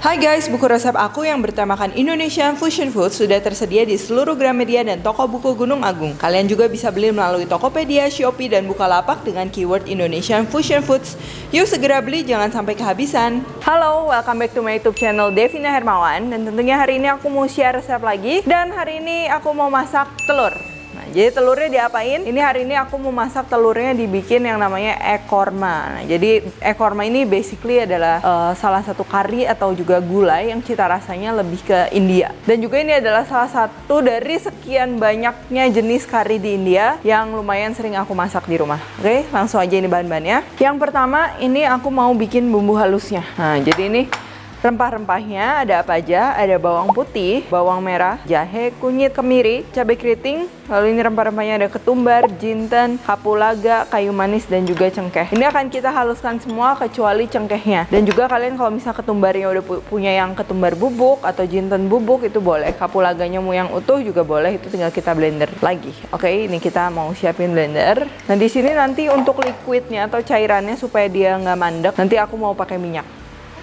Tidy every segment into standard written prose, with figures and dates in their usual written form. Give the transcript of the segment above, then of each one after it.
Hai guys, buku resep aku yang bertemakan Indonesian Fusion Food sudah tersedia di seluruh Gramedia dan toko buku Gunung Agung. Kalian juga bisa beli melalui Tokopedia, Shopee, dan Bukalapak dengan keyword Indonesian Fusion Foods. Yuk segera beli, jangan sampai kehabisan. Halo, welcome back to my YouTube channel Devina Hermawan. Dan tentunya hari ini aku mau share resep lagi. Dan hari ini aku mau masak telur. Nah, jadi telurnya diapain? Ini hari ini aku mau masak telurnya dibikin yang namanya egg korma. Nah, jadi egg korma ini basically adalah salah satu kari atau juga gulai yang cita rasanya lebih ke India. Dan juga ini adalah salah satu dari sekian banyaknya jenis kari di India yang lumayan sering aku masak di rumah. Oke, langsung aja ini bahan-bahannya. Yang pertama, ini aku mau bikin bumbu halusnya. Nah, jadi ini rempah-rempahnya ada apa aja? Ada bawang putih, bawang merah, jahe, kunyit, kemiri, cabai keriting. Lalu ini rempah-rempahnya ada ketumbar, jinten, kapulaga, kayu manis, dan juga cengkeh. Ini akan kita haluskan semua kecuali cengkehnya. Dan juga kalian kalau misal ketumbarnya udah punya yang ketumbar bubuk atau jinten bubuk itu boleh. Kapulaganya mau yang utuh juga boleh. Itu tinggal kita blender lagi. Oke, ini kita mau siapin blender. Nah di sini nanti untuk liquidnya atau cairannya supaya dia nggak mandek, nanti aku mau pakai minyak.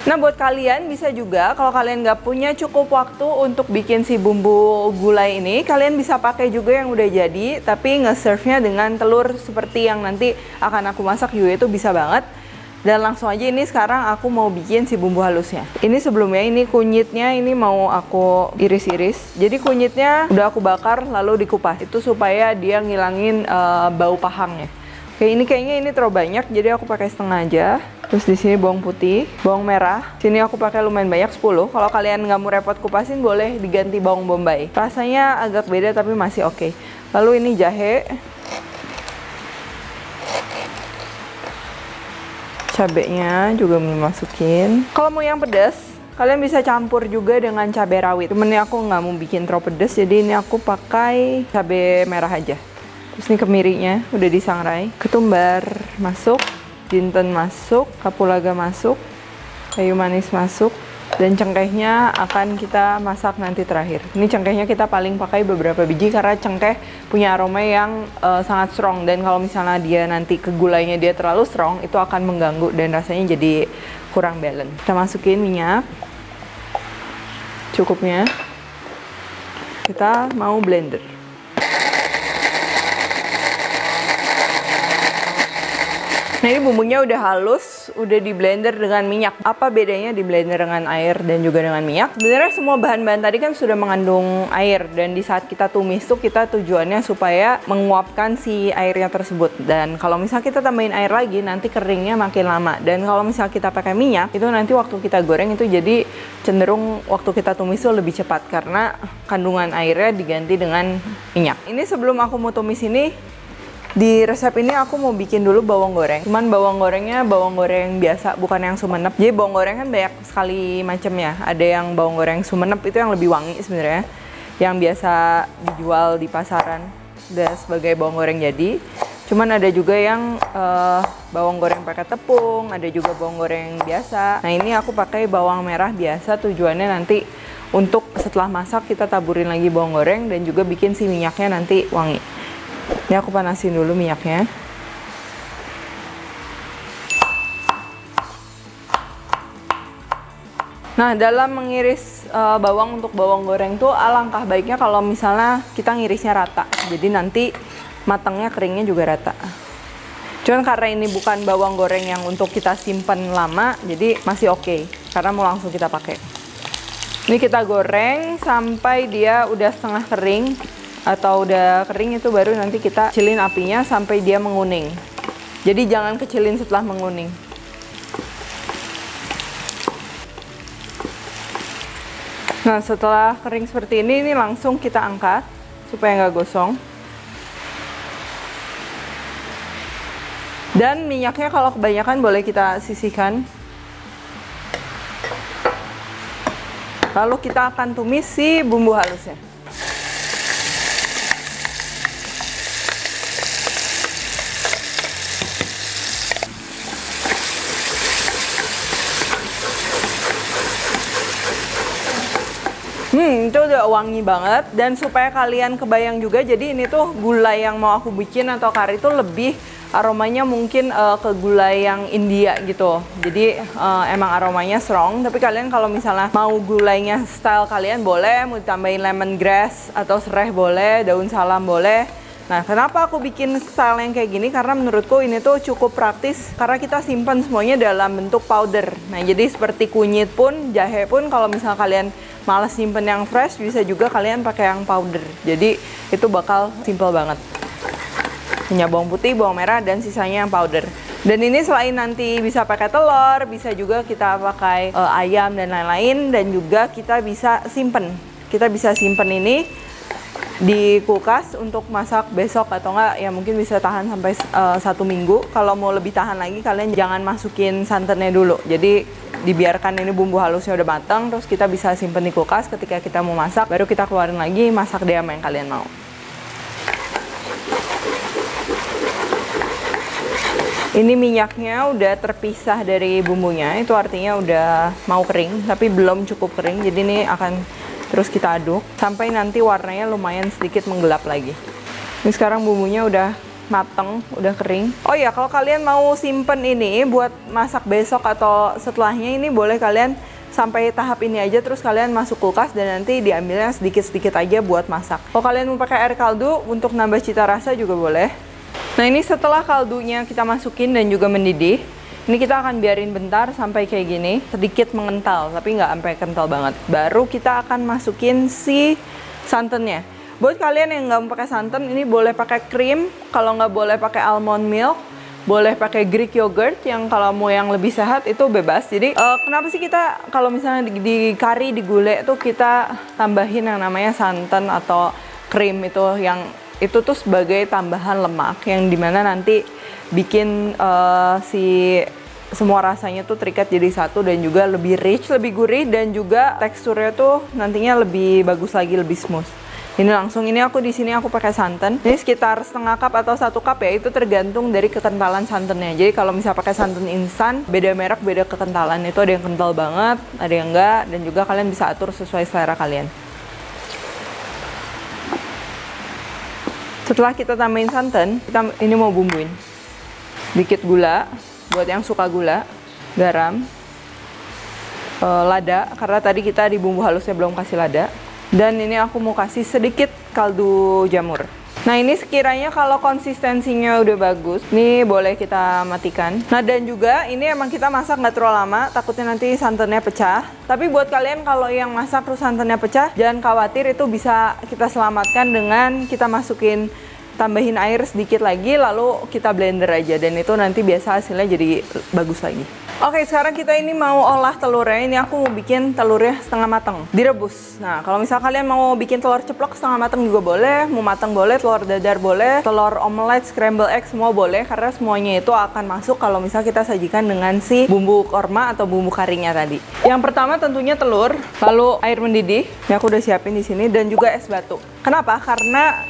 Nah buat kalian bisa juga kalau kalian nggak punya cukup waktu untuk bikin si bumbu gulai ini, kalian bisa pakai juga yang udah jadi tapi nge-serve-nya dengan telur seperti yang nanti akan aku masak juga, itu bisa banget. Dan langsung aja ini sekarang aku mau bikin si bumbu halusnya. Ini sebelumnya ini kunyitnya ini mau aku iris-iris. Jadi kunyitnya udah aku bakar lalu dikupas. Itu supaya dia ngilangin bau pahangnya. Oke, ini kayaknya ini terlalu banyak jadi aku pakai setengah aja. Terus di sini bawang putih, bawang merah. Sini aku pakai lumayan banyak 10. Kalau kalian nggak mau repot kupasin boleh diganti bawang bombay. Rasanya agak beda tapi masih oke. Lalu ini jahe. Cabenya juga masukin. Kalau mau yang pedas, kalian bisa campur juga dengan cabai rawit. Cuman ini aku nggak mau bikin terlalu pedas, jadi ini aku pakai cabai merah aja. Terus ini kemirinya udah disangrai. Ketumbar masuk. Jinten masuk, kapulaga masuk, kayu manis masuk, dan cengkehnya akan kita masak nanti terakhir. Ini cengkehnya kita paling pakai beberapa biji karena cengkeh punya aroma yang sangat strong, dan kalau misalnya dia nanti ke gulainya dia terlalu strong, itu akan mengganggu dan rasanya jadi kurang balance. Kita masukin minyak cukupnya. Kita mau blender. Nah ini bumbunya udah halus, udah di blender dengan minyak. Apa bedanya di blender dengan air dan juga dengan minyak? Sebenarnya semua bahan-bahan tadi kan sudah mengandung air, dan di saat kita tumis tuh kita tujuannya supaya menguapkan si airnya tersebut. Dan kalau misalnya kita tambahin air lagi, nanti keringnya makin lama. Dan kalau misalnya kita pakai minyak, itu nanti waktu kita goreng itu jadi cenderung waktu kita tumis tuh lebih cepat karena kandungan airnya diganti dengan minyak. Ini sebelum aku mau tumis ini, di resep ini aku mau bikin dulu bawang goreng. Cuman bawang gorengnya bawang goreng biasa, bukan yang sumenep. Jadi bawang goreng kan banyak sekali macamnya. Ada yang bawang goreng sumenep, itu yang lebih wangi sebenarnya. Yang biasa dijual di pasaran udah sebagai bawang goreng jadi. Cuman ada juga yang bawang goreng pakai tepung, ada juga bawang goreng biasa. Nah ini aku pakai bawang merah biasa, tujuannya nanti untuk setelah masak kita taburin lagi bawang goreng dan juga bikin si minyaknya nanti wangi. Ini aku panasin dulu minyaknya. Nah, dalam mengiris bawang untuk bawang goreng tuh alangkah baiknya kalau misalnya kita ngirisnya rata. Jadi nanti matangnya, keringnya juga rata. Cuman karena ini bukan bawang goreng yang untuk kita simpan lama, jadi masih oke. Karena mau langsung kita pakai. Ini kita goreng sampai dia udah setengah kering. Atau udah kering, itu baru nanti kita kecilin apinya sampai dia menguning. Jadi jangan kecilin setelah menguning. Nah setelah kering seperti ini langsung kita angkat supaya nggak gosong. Dan minyaknya kalau kebanyakan boleh kita sisihkan. Lalu kita akan tumis si bumbu halusnya. Itu udah wangi banget. Dan supaya kalian kebayang juga, jadi ini tuh gulai yang mau aku bikin atau kari itu lebih aromanya mungkin ke gulai yang India gitu. Jadi emang aromanya strong, tapi kalian kalau misalnya mau gulainya style kalian boleh, mau ditambahin lemongrass atau serai boleh, daun salam boleh. Nah, kenapa aku bikin style yang kayak gini? Karena menurutku ini tuh cukup praktis karena kita simpan semuanya dalam bentuk powder. Nah, jadi seperti kunyit pun, jahe pun kalau misalnya kalian malas simpen yang fresh, bisa juga kalian pakai yang powder. Jadi itu bakal simple banget. Punya bawang putih, bawang merah, dan sisanya yang powder. Dan ini selain nanti bisa pakai telur, bisa juga kita pakai ayam dan lain-lain, dan juga kita bisa simpen. Kita bisa simpen ini di kulkas untuk masak besok atau enggak ya mungkin bisa tahan sampai 1 minggu. Kalau mau lebih tahan lagi kalian jangan masukin santannya dulu. Jadi dibiarkan ini bumbu halusnya udah matang, terus kita bisa simpen di kulkas. Ketika kita mau masak, baru kita keluarin lagi, masak deh sama yang kalian mau. Ini minyaknya udah terpisah dari bumbunya, itu artinya udah mau kering, tapi belum cukup kering. Jadi ini akan terus kita aduk sampai nanti warnanya lumayan sedikit menggelap lagi. Ini sekarang bumbunya udah mateng, udah kering. Oh ya, kalau kalian mau simpen ini buat masak besok atau setelahnya, ini boleh kalian sampai tahap ini aja, terus kalian masuk kulkas dan nanti diambilnya sedikit-sedikit aja buat masak. Kalau kalian mau pakai air kaldu untuk nambah cita rasa juga boleh. Nah, ini setelah kaldunya kita masukin dan juga mendidih, ini kita akan biarin bentar sampai kayak gini, sedikit mengental, tapi nggak sampai kental banget. Baru kita akan masukin si santannya. Buat kalian yang nggak mau pakai santan, ini boleh pakai krim, kalau nggak boleh pakai almond milk, boleh pakai Greek yogurt, yang kalau mau yang lebih sehat itu bebas. Jadi kenapa sih kita kalau misalnya di kari, di gulai tuh kita tambahin yang namanya santan atau krim itu, yang itu tuh sebagai tambahan lemak yang dimana nanti bikin si semua rasanya tuh terikat jadi satu dan juga lebih rich, lebih gurih, dan juga teksturnya tuh nantinya lebih bagus lagi, lebih smooth. Ini langsung, ini aku di sini aku pakai santan. Ini sekitar setengah cup atau 1 cup ya, itu tergantung dari kekentalan santannya. Jadi kalau misalnya pakai santan instan, beda merek, beda kekentalan. Itu ada yang kental banget, ada yang enggak, dan juga kalian bisa atur sesuai selera kalian. Setelah kita tambahin santan, kita ini mau bumbuin. Sedikit gula, buat yang suka gula, garam, lada, karena tadi kita di bumbu halusnya belum kasih lada. Dan ini aku mau kasih sedikit kaldu jamur. Nah, ini sekiranya kalau konsistensinya udah bagus, ini boleh kita matikan. Nah, dan juga ini emang kita masak nggak terlalu lama, takutnya nanti santannya pecah. Tapi buat kalian kalau yang masak terus santannya pecah, jangan khawatir, itu bisa kita selamatkan dengan kita masukin, tambahin air sedikit lagi, lalu kita blender aja. Dan itu nanti biasa hasilnya jadi bagus lagi. Oke, sekarang kita ini mau olah telurnya. Ini aku mau bikin telurnya setengah matang, direbus. Nah, kalau misal kalian mau bikin telur ceplok setengah matang juga boleh, mau matang boleh, telur dadar boleh, telur omelet, scramble egg, semua boleh, karena semuanya itu akan masuk kalau misal kita sajikan dengan si bumbu korma atau bumbu karinya tadi. Yang pertama tentunya telur, lalu air mendidih. Ini aku udah siapin di sini, dan juga es batu. Kenapa? Karena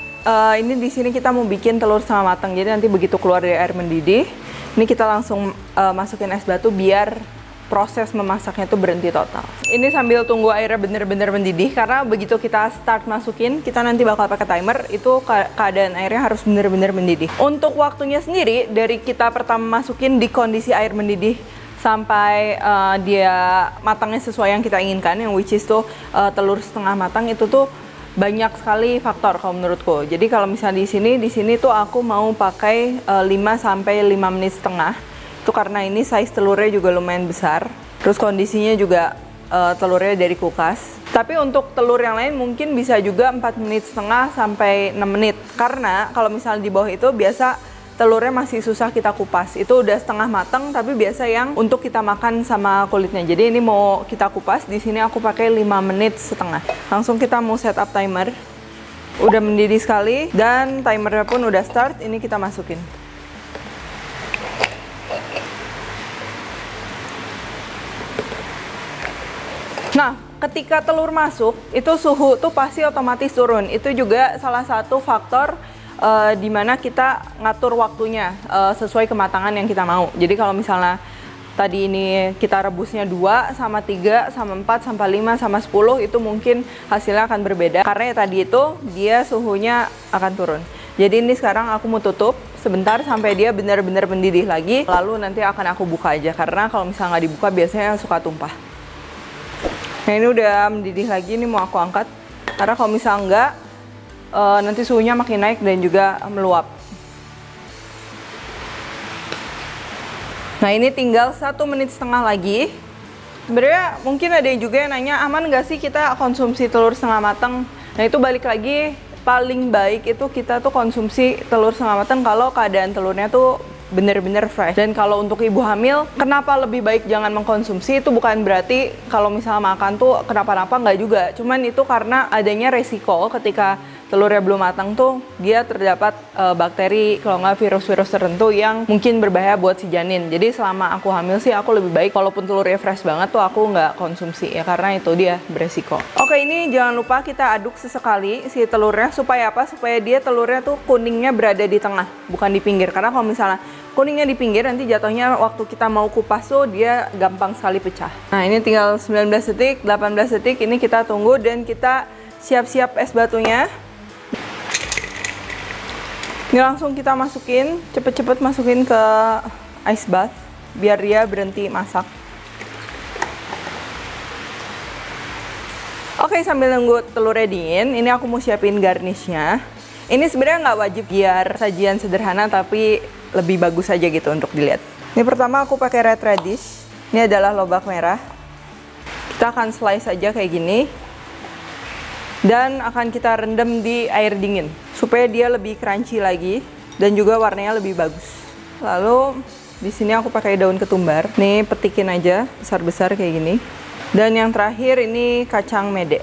ini di sini kita mau bikin telur setengah matang, jadi nanti begitu keluar dari air mendidih, ini kita langsung masukin es batu biar proses memasaknya tuh berhenti total. Ini sambil tunggu airnya bener-bener mendidih, karena begitu kita start masukin, kita nanti bakal pakai timer, itu keadaan airnya harus bener-bener mendidih. Untuk waktunya sendiri, dari kita pertama masukin di kondisi air mendidih sampai dia matangnya sesuai yang kita inginkan, yang which is tuh telur setengah matang, itu tuh banyak sekali faktor kalau menurutku. Jadi kalau misalnya di sini tuh aku mau pakai 5 sampai 5 menit setengah. Itu karena ini size telurnya juga lumayan besar. Terus kondisinya juga telurnya dari kulkas. Tapi untuk telur yang lain mungkin bisa juga 4 menit setengah sampai 6 menit. Karena kalau misalnya di bawah itu biasa telurnya masih susah kita kupas. Itu udah setengah matang, tapi biasa yang untuk kita makan sama kulitnya. Jadi ini mau kita kupas. Di sini aku pakai 5 menit setengah. Langsung kita mau setup timer. Udah mendidih sekali dan timernya pun udah start. Ini kita masukin. Nah, ketika telur masuk, itu suhu tuh pasti otomatis turun. Itu juga salah satu faktor di mana kita ngatur waktunya sesuai kematangan yang kita mau. Jadi kalau misalnya tadi ini kita rebusnya 2 sama 3 sama 4 sampai 5 sama 10, itu mungkin hasilnya akan berbeda karena ya tadi itu dia suhunya akan turun. Jadi ini sekarang aku mau tutup sebentar sampai dia benar-benar mendidih lagi. Lalu nanti akan aku buka aja, karena kalau misalnya nggak dibuka biasanya suka tumpah. Nah ini udah mendidih lagi, ini mau aku angkat. Karena kalau misalnya nggak, nanti suhunya makin naik dan juga meluap. Nah ini tinggal 1,5 menit lagi. Sebenarnya mungkin ada yang juga yang nanya, aman nggak sih kita konsumsi telur setengah matang? Nah itu balik lagi, paling baik itu kita tuh konsumsi telur setengah matang kalau keadaan telurnya tuh bener-bener fresh. Dan kalau untuk ibu hamil, kenapa lebih baik jangan mengkonsumsi? Itu bukan berarti kalau misalnya makan tuh kenapa-napa, nggak juga. Cuman itu karena adanya resiko ketika telurnya belum matang tuh dia terdapat bakteri, kalau nggak virus-virus tertentu yang mungkin berbahaya buat si janin. Jadi selama aku hamil sih aku lebih baik walaupun telurnya fresh banget tuh aku nggak konsumsi ya, karena itu dia beresiko. Oke, ini jangan lupa kita aduk sesekali si telurnya supaya apa? Supaya dia telurnya tuh kuningnya berada di tengah, bukan di pinggir. Karena kalau misalnya kuningnya di pinggir, nanti jatuhnya waktu kita mau kupas tuh dia gampang sekali pecah. Nah ini tinggal 19 detik, 18 detik, ini kita tunggu dan kita siap-siap es batunya. Ini langsung kita masukin, cepet-cepet masukin ke ice bath biar dia berhenti masak. Oke, sambil nunggu telurnya dingin, ini aku mau siapin garnishnya. Ini sebenarnya nggak wajib biar sajian sederhana, tapi lebih bagus aja gitu untuk dilihat. Ini pertama aku pakai red radish. Ini adalah lobak merah. Kita akan slice aja kayak gini. Dan akan kita rendam di air dingin supaya dia lebih crunchy lagi dan juga warnanya lebih bagus. Lalu di sini aku pakai daun ketumbar. Nih petikin aja besar-besar kayak gini. Dan yang terakhir ini kacang mede.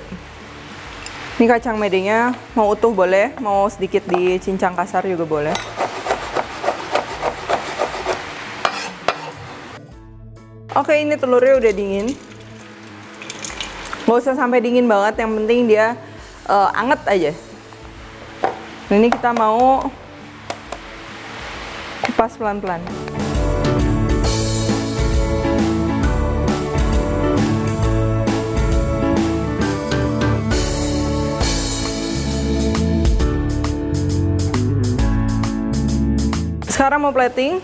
Ini kacang medenya mau utuh boleh, mau sedikit dicincang kasar juga boleh. Oke, ini telurnya udah dingin. Gak usah sampai dingin banget, yang penting dia anget aja. Nah, ini kita mau kupas pelan-pelan. Sekarang mau plating.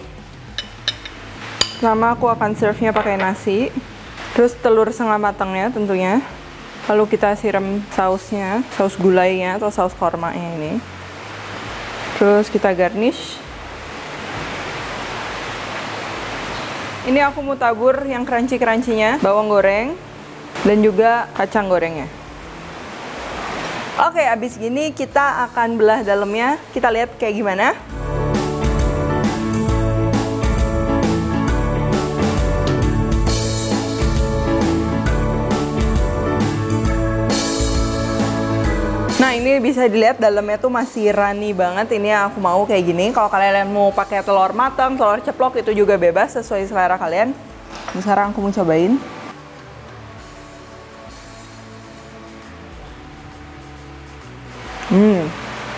Pertama aku akan serve-nya pakai nasi. Terus telur setengah matangnya tentunya. Lalu kita siram sausnya, saus gulainya atau saus kormanya ini. Terus kita garnish. Ini aku mau tabur yang crunchy-crunchy-nya, bawang goreng dan juga kacang gorengnya. Oke, abis gini kita akan belah dalamnya. Kita lihat kayak gimana. Nah ini bisa dilihat dalamnya tuh masih runny banget. Ini yang aku mau kayak gini. Kalau kalian mau pakai telur matang, telur ceplok itu juga bebas sesuai selera kalian. Sekarang aku mau cobain.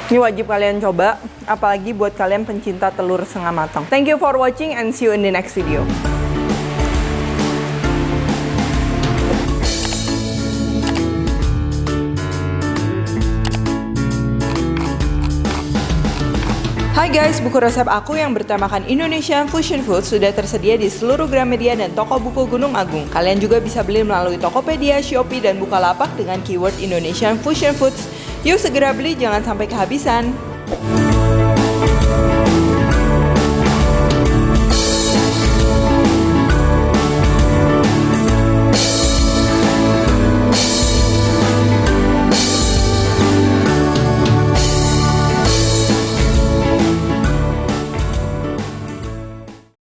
Ini wajib kalian coba, apalagi buat kalian pencinta telur setengah matang. Thank you for watching and see you in the next video. Hai guys, buku resep aku yang bertemakan Indonesian Fusion Food sudah tersedia di seluruh Gramedia dan toko buku Gunung Agung. Kalian juga bisa beli melalui Tokopedia, Shopee, dan Bukalapak dengan keyword Indonesian Fusion Foods. Yuk segera beli, jangan sampai kehabisan.